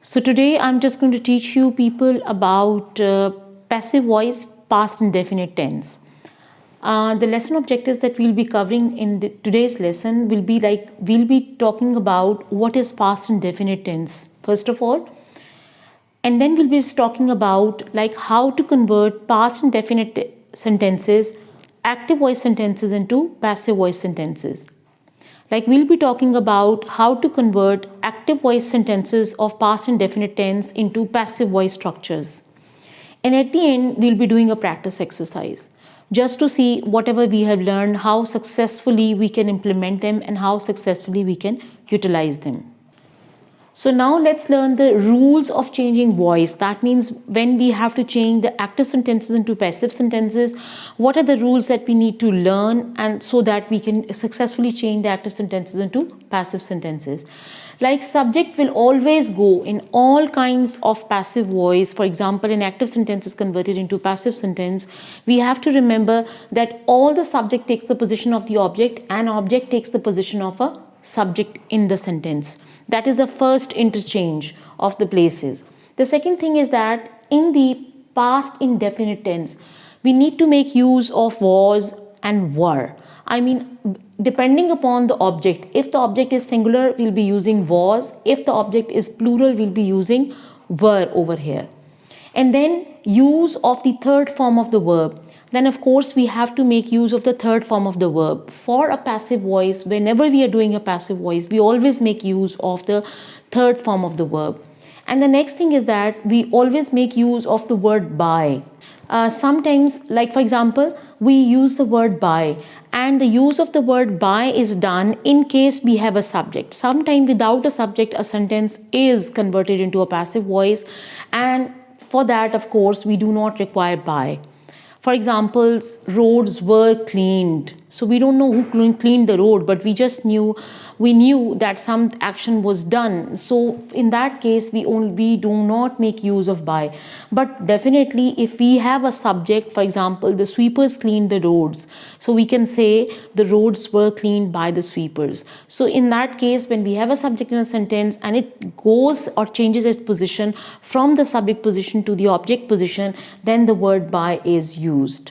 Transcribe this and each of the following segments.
So today I'm just going to teach you people about passive voice, past indefinite tense. The lesson objectives that we'll be covering in today's lesson will be we'll be talking about what is past indefinite tense first of all, and then we'll be talking about how to convert past indefinite sentences, active voice sentences into passive voice sentences. We'll be talking about how to convert active voice sentences of past indefinite tense into passive voice structures. And at the end, we'll be doing a practice exercise just to see whatever we have learned, how successfully we can implement them and how successfully we can utilize them. So now let's learn the rules of changing voice. That means when we have to change the active sentences into passive sentences, what are the rules that we need to learn, and so that we can successfully change the active sentences into passive sentences. Subject will always go in all kinds of passive voice. For example, an active sentence is converted into passive sentence. We have to remember that all the subject takes the position of the object and object takes the position of a subject in the sentence. That is the first interchange of the places. The second thing is that in the past indefinite tense, we need to make use of was and were. Depending upon the object. If the object is singular, we'll be using was. If the object is plural, we'll be using were over here. And then use of the third form of the verb. Then of course we have to make use of the third form of the verb. For a passive voice, whenever we are doing a passive voice, we always make use of the third form of the verb. And the next thing is that we always make use of the word by. Sometimes, for example, we use the word by, and the use of the word by is done in case we have a subject. Sometimes without a subject, a sentence is converted into a passive voice, and for that, of course, we do not require by. For example, roads were cleaned. So we don't know who cleaned the road, but we knew that some action was done. So in that case, we do not make use of by. But definitely, if we have a subject, for example, the sweepers cleaned the roads. So we can say the roads were cleaned by the sweepers. So in that case, when we have a subject in a sentence and it goes or changes its position from the subject position to the object position, then the word by is used.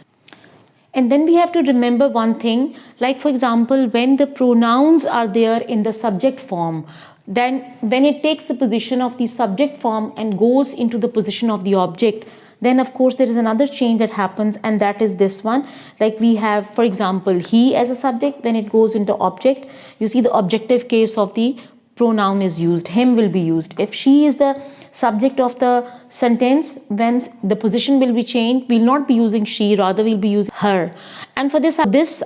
And then we have to remember one thing, for example, when the pronouns are there in the subject form, then when it takes the position of the subject form and goes into the position of the object, then of course there is another change that happens, and that is this one. We have, for example, he as a subject. When it goes into object, you see the objective case of the pronoun is used, him will be used. If she is the subject of the sentence, when the position will be changed, we'll not be using she, rather we'll be using her. And for this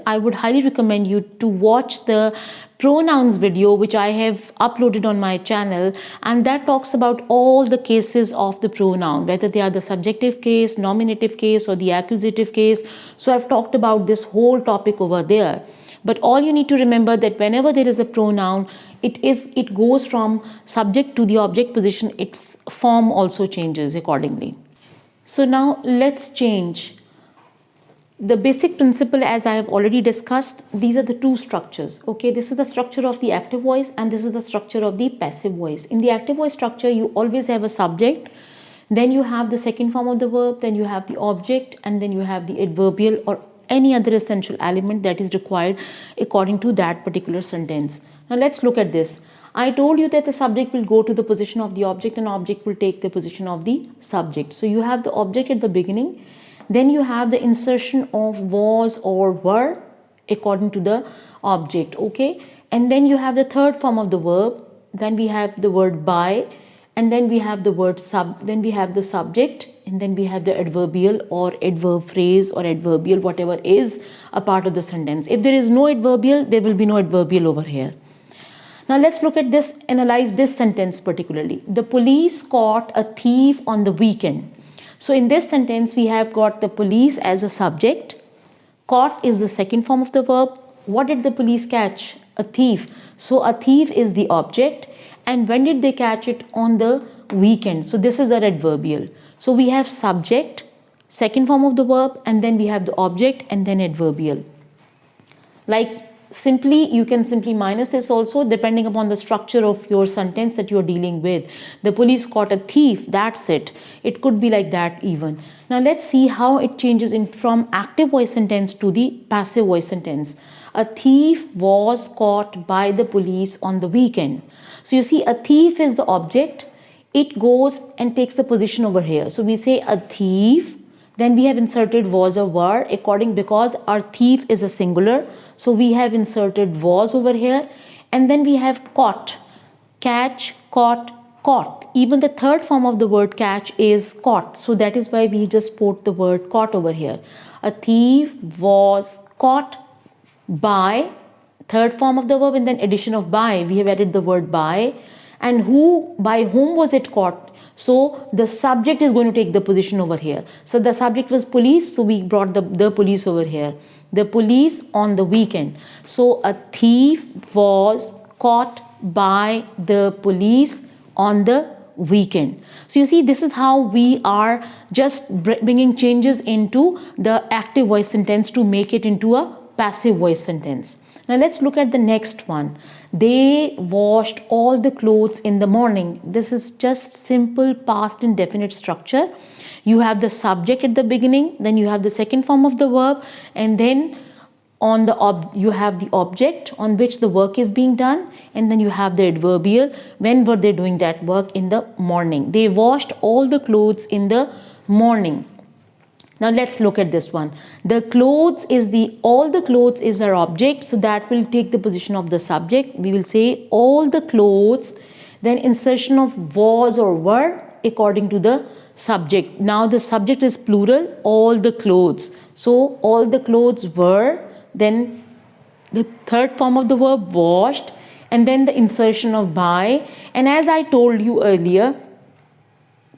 I would highly recommend you to watch the pronouns video which I have uploaded on my channel, and that talks about all the cases of the pronoun, whether they are the subjective case, nominative case, or the accusative case. So I've talked about this whole topic over there. But all you need to remember that whenever there is a pronoun, it goes from subject to the object position. Its form also changes accordingly. So now let's change. The basic principle, as I have already discussed, these are the two structures. Okay, this is the structure of the active voice and this is the structure of the passive voice. In the active voice structure, you always have a subject, then you have the second form of the verb, then you have the object, and then you have the adverbial or any other essential element that is required according to that particular sentence. Now let's look at this. I told you that the subject will go to the position of the object and object will take the position of the subject. So you have the object at the beginning, then you have the insertion of was or were according to the object, okay? And then you have the third form of the verb, then we have the word by, and then we have the word then we have the subject, and then we have the adverbial or adverb phrase or adverbial, whatever is a part of the sentence. If there is no adverbial, there will be no adverbial over here. Now let's look at this, analyze this sentence particularly. The police caught a thief on the weekend. So in this sentence, we have got the police as a subject. Caught is the second form of the verb. What did the police catch? A thief. So a thief is the object. And when did they catch it? On the weekend. So this is an adverbial. So we have subject, second form of the verb, and then we have the object and then adverbial. simply you can simply minus this also depending upon the structure of your sentence that you're dealing with. The police caught a thief, that's it. It could be like that even. Now let's see how it changes in from active voice sentence to the passive voice sentence. A thief was caught by the police on the weekend. So you see, a thief is the object, it goes and takes the position over here. So we say a thief, then we have inserted was or were according, because our thief is a singular, so we have inserted was over here. And then we have caught, catch, caught, caught. Even the third form of the word catch is caught, so that is why we just put the word caught over here. A thief was caught by, third form of the verb, and then addition of by, we have added the word by. And who, by whom was it caught? So the subject is going to take the position over here. So the subject was police, so we brought the police over here. The police on the weekend. So a thief was caught by the police on the weekend. So you see, this is how we are just bringing changes into the active voice sentence to make it into a passive voice sentence. Now let's look at the next one. They washed all the clothes in the morning. This is just simple past indefinite structure. You have the subject at the beginning, then you have the second form of the verb, and then on the you have the object on which the work is being done, and then you have the adverbial. When were they doing that work? In the morning. They washed all the clothes in the morning. Now let's look at this one. The clothes is all the clothes is our object, so that will take the position of the subject. We will say all the clothes, then insertion of was or were according to the subject. Now the subject is plural, all the clothes. So all the clothes were, then the third form of the verb washed, and then the insertion of by. And as I told you earlier,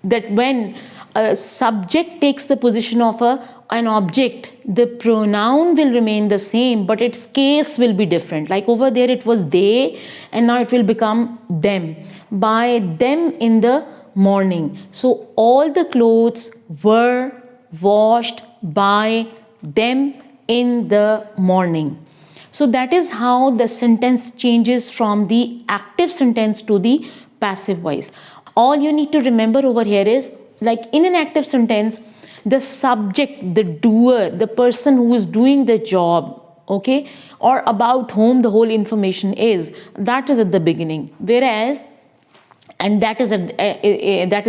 that when a subject takes the position of an object, the pronoun will remain the same, but its case will be different. Like over there it was they, and now it will become them. By them in the morning. So all the clothes were washed by them in the morning. So that is how the sentence changes from the active sentence to the passive voice. All you need to remember over here is, like in an active sentence, the subject, the doer, the person who is doing the job, okay, or about whom the whole information is, that is at the beginning. Whereas, and that is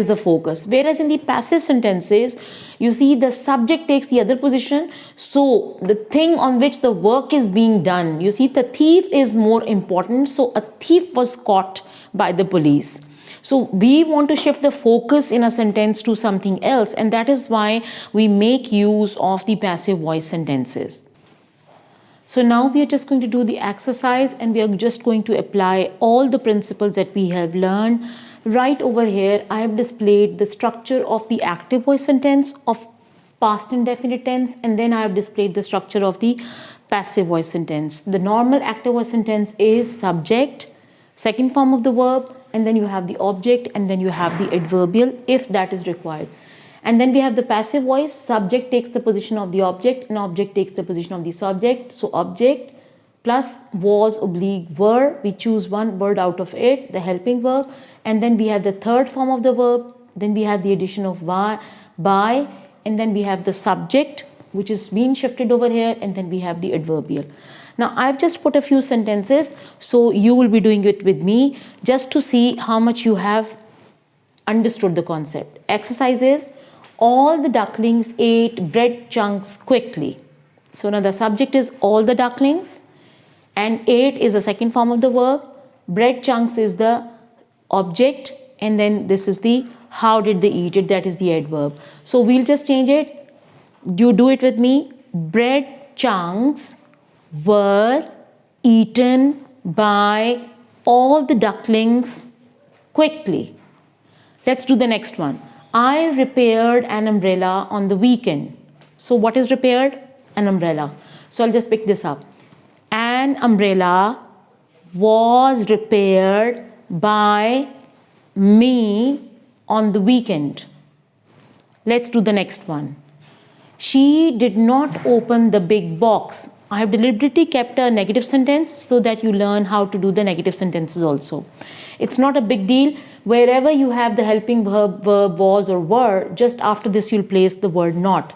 the focus. Whereas in the passive sentences, you see the subject takes the other position. So the thing on which the work is being done, you see the thief is more important. So a thief was caught by the police. So we want to shift the focus in a sentence to something else, and that is why we make use of the passive voice sentences. So now we are just going to do the exercise, and we are just going to apply all the principles that we have learned. Right over here, I have displayed the structure of the active voice sentence of past indefinite tense, and then I have displayed the structure of the passive voice sentence. The normal active voice sentence is subject, second form of the verb, and then you have the object, and then you have the adverbial if that is required. And then we have the passive voice. Subject takes the position of the object, and object takes the position of the subject. So object plus was oblique were, we choose one word out of it, the helping verb, and then we have the third form of the verb, then we have the addition of by, and then we have the subject which is being shifted over here, and then we have the adverbial. Now I've just put a few sentences, so you will be doing it with me just to see how much you have understood the concept. Exercise is, all the ducklings ate bread chunks quickly. So now the subject is all the ducklings, and ate is the second form of the verb, bread chunks is the object, and then this is the how did they eat it, that is the adverb. So we'll just change it. You do it with me. Bread chunks were eaten by all the ducklings quickly. Let's do the next one. I repaired an umbrella on the weekend. So what is repaired? An umbrella. So I'll just pick this up. An umbrella was repaired by me on the weekend. Let's do the next one. She did not open the big box. I have deliberately kept a negative sentence so that you learn how to do the negative sentences also. It's not a big deal. Wherever you have the helping verb, was or were, just after this you'll place the word not.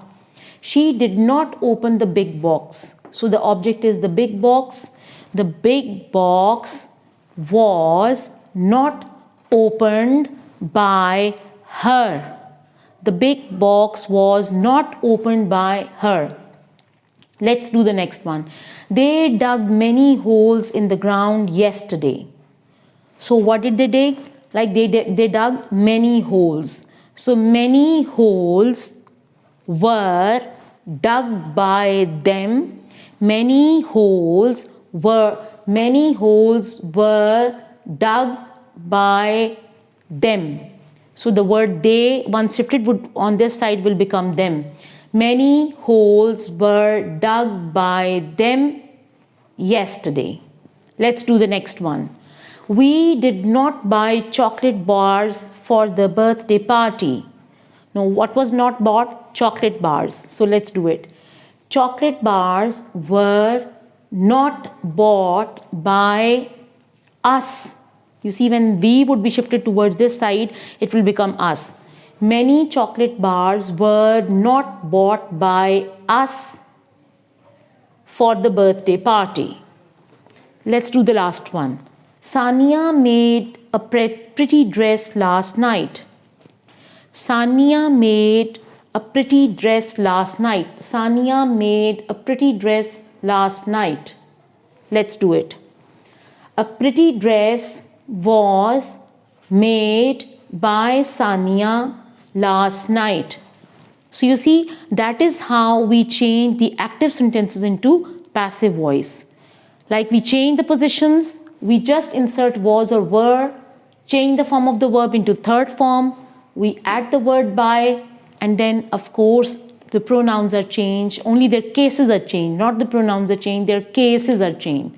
She did not open the big box. So the object is the big box. The big box was not opened by her. The big box was not opened by her. Let's do the next one. They dug many holes in the ground yesterday. So what did they dig? Like they dug many holes. So many holes were dug by them. Many holes were dug by them. So the word they, once shifted, would on this side will become them. Many holes were dug by them yesterday. Let's do the next one. We did not buy chocolate bars for the birthday party. No, what was not bought? Chocolate bars. So let's do it. Chocolate bars were not bought by us. You see, when we would be shifted towards this side, it will become us. Many chocolate bars were not bought by us for the birthday party. Let's do the last one. Sania made a pretty dress last night. Sania made a pretty dress last night. Sania made a pretty dress last night. Let's do it. A pretty dress was made by Sania last night. So you see, that is how we change the active sentences into passive voice. Like we change the positions, we just insert was or were, change the form of the verb into third form, we add the word by, and then of course the pronouns are changed. Only their cases are changed, not the pronouns are changed, their cases are changed.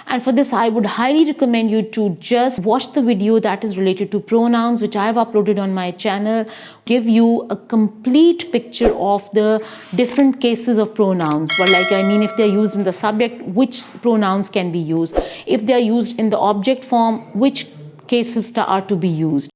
And for this, I would highly recommend you to just watch the video that is related to pronouns, which I have uploaded on my channel, give you a complete picture of the different cases of pronouns. But if they're used in the subject, which pronouns can be used? If they're used in the object form, which cases are to be used?